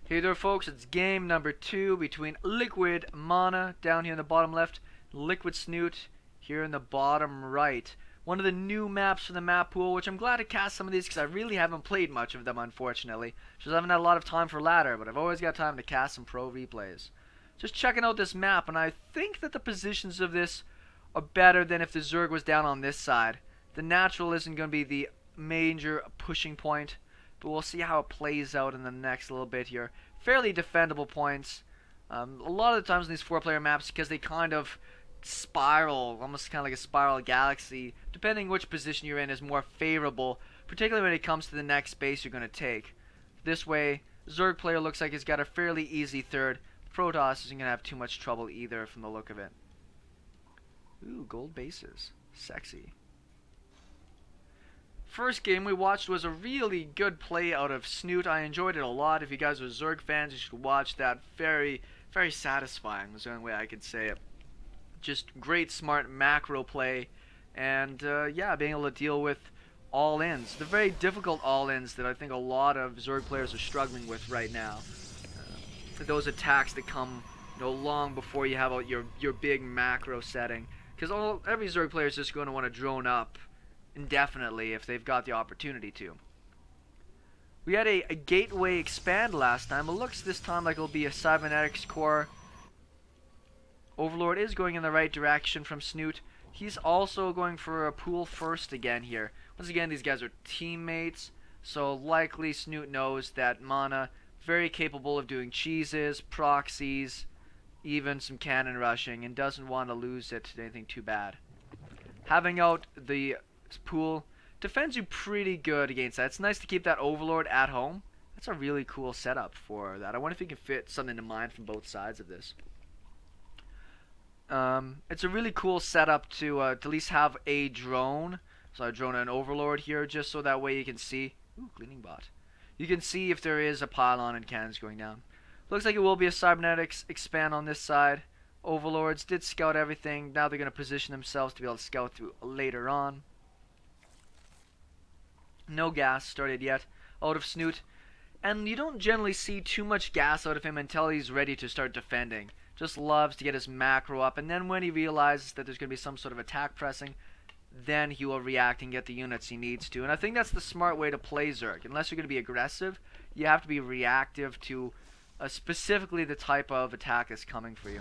Hey there folks, it's game number 2 between Liquid Mana down here in the bottom left, Liquid Snute here in the bottom right. One of the new maps from the map pool, which I'm glad to cast some of these because I really haven't played much of them unfortunately. Just haven't had a lot of time for ladder, but I've always got time to cast some pro replays. Just checking out this map, and I think that the positions of this are better than if the zerg was down on this side. The natural isn't going to be the major pushing point, but we'll see how it plays out in the next little bit here. Fairly defendable points. A lot of the times in these 4-player maps, because they kind of spiral, almost kind of like a spiral galaxy, depending which position you're in is more favorable, particularly when it comes to the next base you're going to take. This way, Zerg player looks like he's got a fairly easy third. Protoss isn't going to have too much trouble either from the look of it. Ooh, gold bases. Sexy. First game we watched was a really good play out of Snute. I enjoyed it a lot. If you guys are Zerg fans, you should watch that. Very, very satisfying is the only way I could say it. Just great, smart macro play. And, yeah, being able to deal with all-ins. The very difficult all-ins that I think a lot of Zerg players are struggling with right now. Those attacks that come, long before you have your big macro setting. Because every Zerg player is just going to want to drone up indefinitely if they've got the opportunity to. We had a gateway expand last time. It looks this time like it'll be a cybernetics core. Overlord is going in the right direction from Snute. He's also going for a pool first again here. Once again, these guys are teammates, so likely Snute knows that Mana very capable of doing cheeses, proxies, even some cannon rushing, and doesn't want to lose it to anything too bad. Having out the pool defends you pretty good against that. It's nice to keep that Overlord at home. That's a really cool setup for that. I wonder if you can fit something in mind from both sides of this. It's a really cool setup to at least have a drone. So I drone an Overlord here just so that way you can see. Ooh, cleaning bot. You can see if there is a pylon and cannons going down. Looks like it will be a cybernetics expand on this side. Overlords did scout everything. Now they're going to position themselves to be able to scout through later on. No gas started yet out of Snute. And you don't generally see too much gas out of him until he's ready to start defending. Just loves to get his macro up. And then when he realizes that there's going to be some sort of attack pressing, then he will react and get the units he needs to. And I think that's the smart way to play Zerg. Unless you're going to be aggressive, you have to be reactive to specifically the type of attack that's coming for you.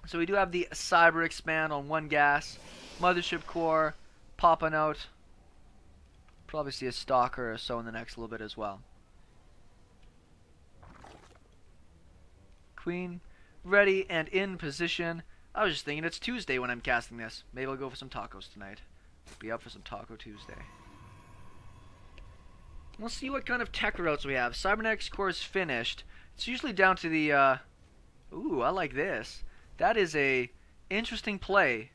So we do have the Cyber Expand on one gas. Mothership core popping out. Probably see a Stalker or so in the next little bit as well. Queen ready and in position. I was just thinking it's Tuesday when I'm casting this. Maybe I'll go for some tacos tonight. Be up for some Taco Tuesday. We'll see what kind of tech routes we have. Cybernetics core is finished. It's usually down to the ooh, I like this. That is a interesting play.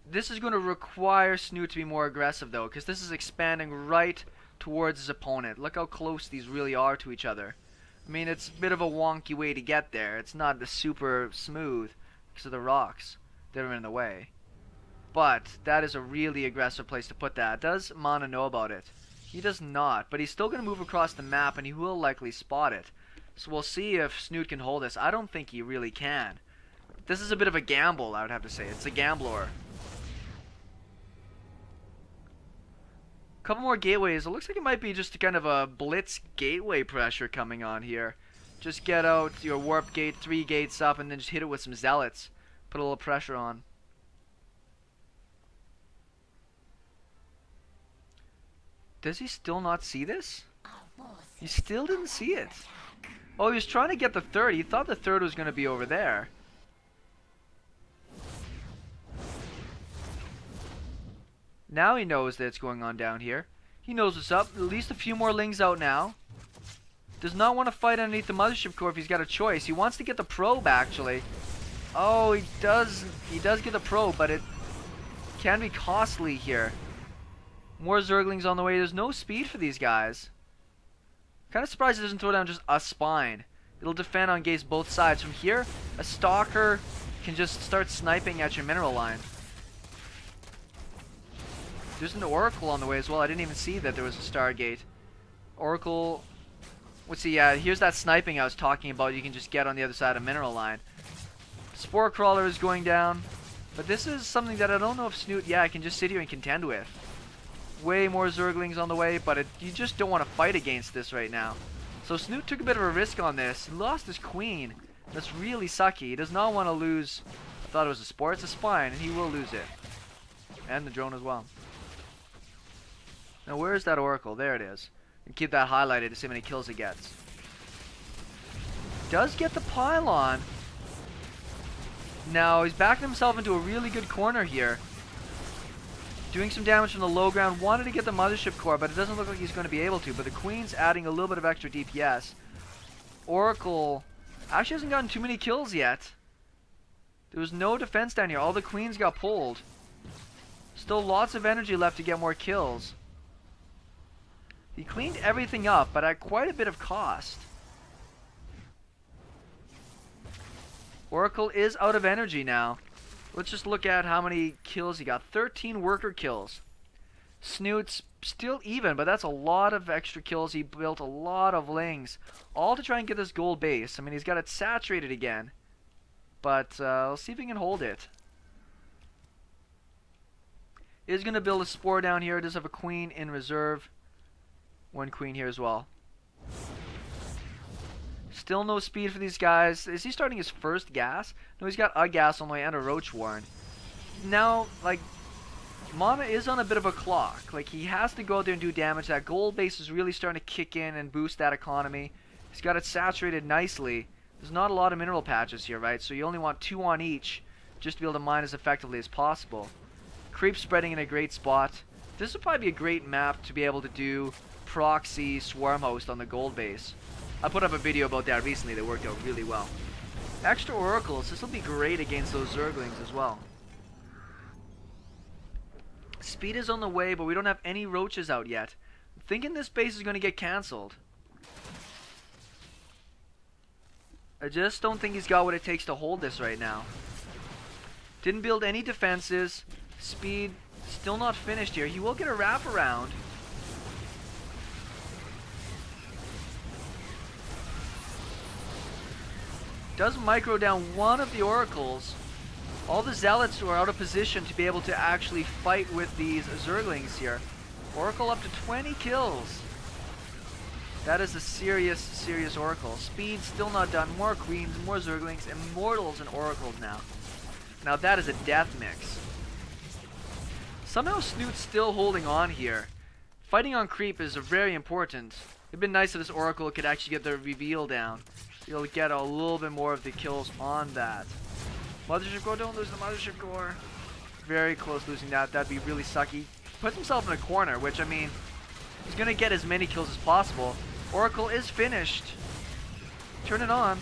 This is going to require Snute to be more aggressive though, because this is expanding right towards his opponent. Look how close these really are to each other. I mean, it's a bit of a wonky way to get there. It's not super smooth because of the rocks that are in the way. But that is a really aggressive place to put that. Does Mana know about it? He does not, but he's still going to move across the map and he will likely spot it. So we'll see if Snute can hold this. I don't think he really can. This is a bit of a gamble, I would have to say. It's a gambler. Couple more gateways. It looks like it might be just kind of a blitz gateway pressure coming on here. Just get out your warp gate, 3 gates up, and then just hit it with some zealots. Put a little pressure on. Does he still not see this? He still didn't see it. Oh, he was trying to get the third. He thought the third was going to be over there. Now he knows that it's going on down here. He knows what's up. At least a few more lings out now. Does not want to fight underneath the mothership core if he's got a choice. He wants to get the probe, actually. Oh, he does get the probe, but it can be costly here. More zerglings on the way. There's no speed for these guys. Kind of surprised he doesn't throw down just a spine. It'll defend on gates both sides. From here, a Stalker can just start sniping at your mineral line. There's an Oracle on the way as well. I didn't even see that there was a Stargate. Oracle, let's see, yeah, here's that sniping I was talking about. You can just get on the other side of mineral line. Spore Crawler is going down. But this is something that I don't know if Snute, yeah, can just sit here and contend with. Way more zerglings on the way, but you just don't want to fight against this right now. So Snute took a bit of a risk on this. He lost his queen. That's really sucky. He does not want to lose. I thought it was a spore. It's a spine, and he will lose it. And the drone as well. Now where is that Oracle? There it is. And keep that highlighted to see how many kills it gets. Does get the pylon. Now he's backing himself into a really good corner here. Doing some damage from the low ground. Wanted to get the mothership core, but it doesn't look like he's going to be able to. But the queen's adding a little bit of extra DPS. Oracle actually hasn't gotten too many kills yet. There was no defense down here. All the queens got pulled. Still lots of energy left to get more kills. He cleaned everything up, but at quite a bit of cost. Oracle is out of energy now. Let's just look at how many kills he got. 13 worker kills. Snute's still even, but that's a lot of extra kills. He built a lot of lings. All to try and get this gold base. I mean, he's got it saturated again. But let's see if he can hold it. Is going to build a spore down here. It does have a queen in reserve. One queen here as well. Still no speed for these guys. Is he starting his first gas? No, he's got a gas on the way and a roach warren. Now, like, Mana is on a bit of a clock. Like, he has to go out there and do damage. That gold base is really starting to kick in and boost that economy. He's got it saturated nicely. There's not a lot of mineral patches here, right? So you only want 2 on each just to be able to mine as effectively as possible. Creep spreading in a great spot. This would probably be a great map to be able to do proxy swarm host on the gold base. I put up a video about that recently that worked out really well. Extra oracles, this will be great against those zerglings as well. Speed is on the way, but we don't have any roaches out yet. I'm thinking this base is going to get cancelled. I just don't think he's got what it takes to hold this right now. Didn't build any defenses. Speed still not finished here. He will get a wraparound. Does micro down one of the oracles. All the zealots are out of position to be able to actually fight with these zerglings here. Oracle up to 20 kills. That is a serious, serious oracle. Speed still not done. More queens, more zerglings, immortals and oracles now. Now that is a death mix. Somehow Snute's still holding on here. Fighting on creep is very important. It'd been nice if this oracle could actually get the reveal down. You'll get a little bit more of the kills on that. Mothership core, don't lose the mothership core. Very close losing that. That'd be really sucky. Puts himself in a corner, which, I mean, he's going to get as many kills as possible. Oracle is finished. Turn it on.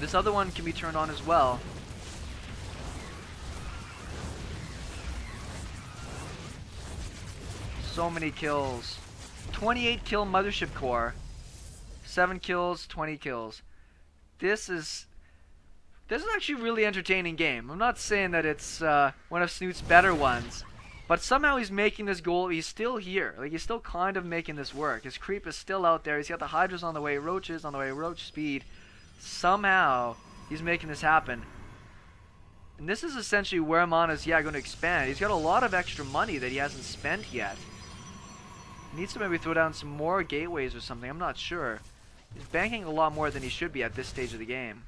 This other one can be turned on as well. So many kills. 28 kill mothership core. 7 kills, 20 kills. This is actually a really entertaining game. I'm not saying that it's one of Snute's better ones, but somehow he's making this goal. He's still here. Like, he's still kind of making this work. His creep is still out there. He's got the hydras on the way, roaches on the way, roach speed. Somehow he's making this happen. And this is essentially where Mana's going to expand. He's got a lot of extra money that he hasn't spent yet. He needs to maybe throw down some more gateways or something. I'm not sure. He's banking a lot more than he should be at this stage of the game.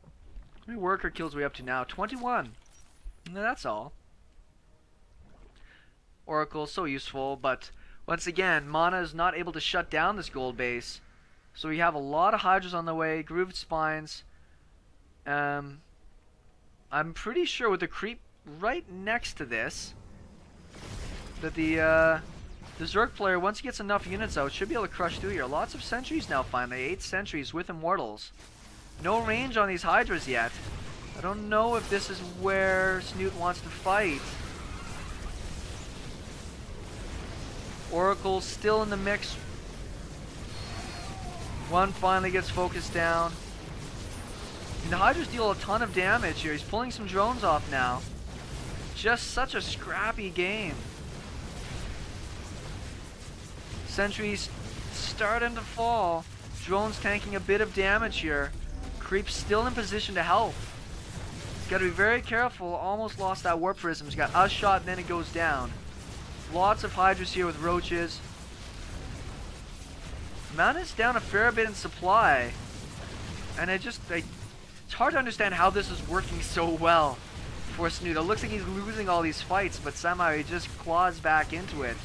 How many worker kills are we up to now? 21. No, that's all. Oracle, so useful, but once again, Mana is not able to shut down this gold base. So we have a lot of hydras on the way, grooved spines. I'm pretty sure with the creep right next to this, that the Zerg player, once he gets enough units out, should be able to crush through here. Lots of sentries now finally. 8 sentries with immortals. No range on these hydras yet. I don't know if this is where Snute wants to fight. Oracle still in the mix. One finally gets focused down. And the hydras deal a ton of damage here. He's pulling some drones off now. Just such a scrappy game. Sentries starting to fall. Drones tanking a bit of damage here. Creep's still in position to help. He's got to be very careful. Almost lost that warp prism. He's got a shot and then it goes down. Lots of Hydras here with roaches. Mana's down a fair bit in supply. And it's hard to understand how this is working so well for Snute. It looks like he's losing all these fights, but somehow he just claws back into it.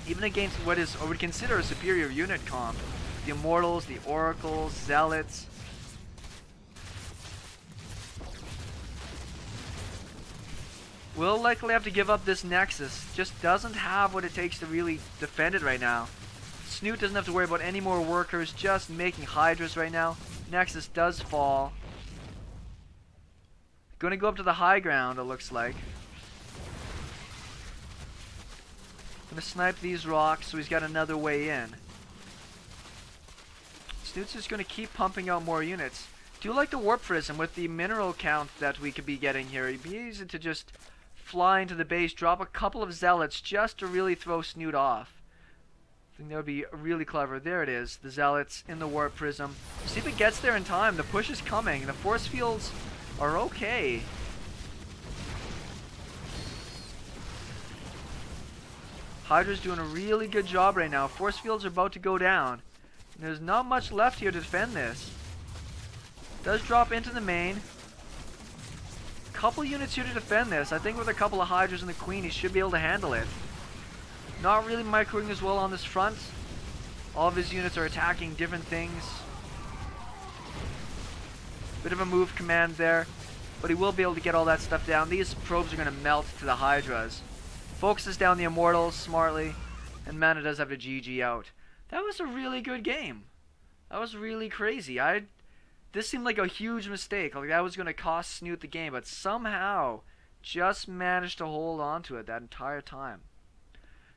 Even against what I would consider a superior unit comp. The Immortals, the Oracles, Zealots. Will likely have to give up this Nexus. Just doesn't have what it takes to really defend it right now. Snute doesn't have to worry about any more workers, just making Hydras right now. Nexus does fall. Gonna go up to the high ground, it looks like. Gonna snipe these rocks so he's got another way in. Snute's just gonna keep pumping out more units. Do like the Warp Prism with the mineral count that we could be getting here. It'd be easy to just fly into the base, drop a couple of Zealots just to really throw Snute off. I think that would be really clever. There it is, the Zealots in the Warp Prism. See if it gets there in time. The push is coming. The force fields are okay. Hydra's doing a really good job right now. Force fields are about to go down. And there's not much left here to defend this. Does drop into the main. Couple units here to defend this. I think with a couple of Hydras and the Queen, he should be able to handle it. Not really microing as well on this front. All of his units are attacking different things. Bit of a move command there. But he will be able to get all that stuff down. These probes are going to melt to the Hydras. Focuses down the Immortals smartly. And Mana does have a GG out. That was a really good game. That was really crazy. This seemed like a huge mistake. Like that was going to cost Snute the game. But somehow just managed to hold on to it that entire time.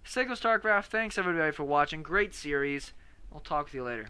SeKo Starcraft, thanks everybody for watching. Great series. I'll talk with you later.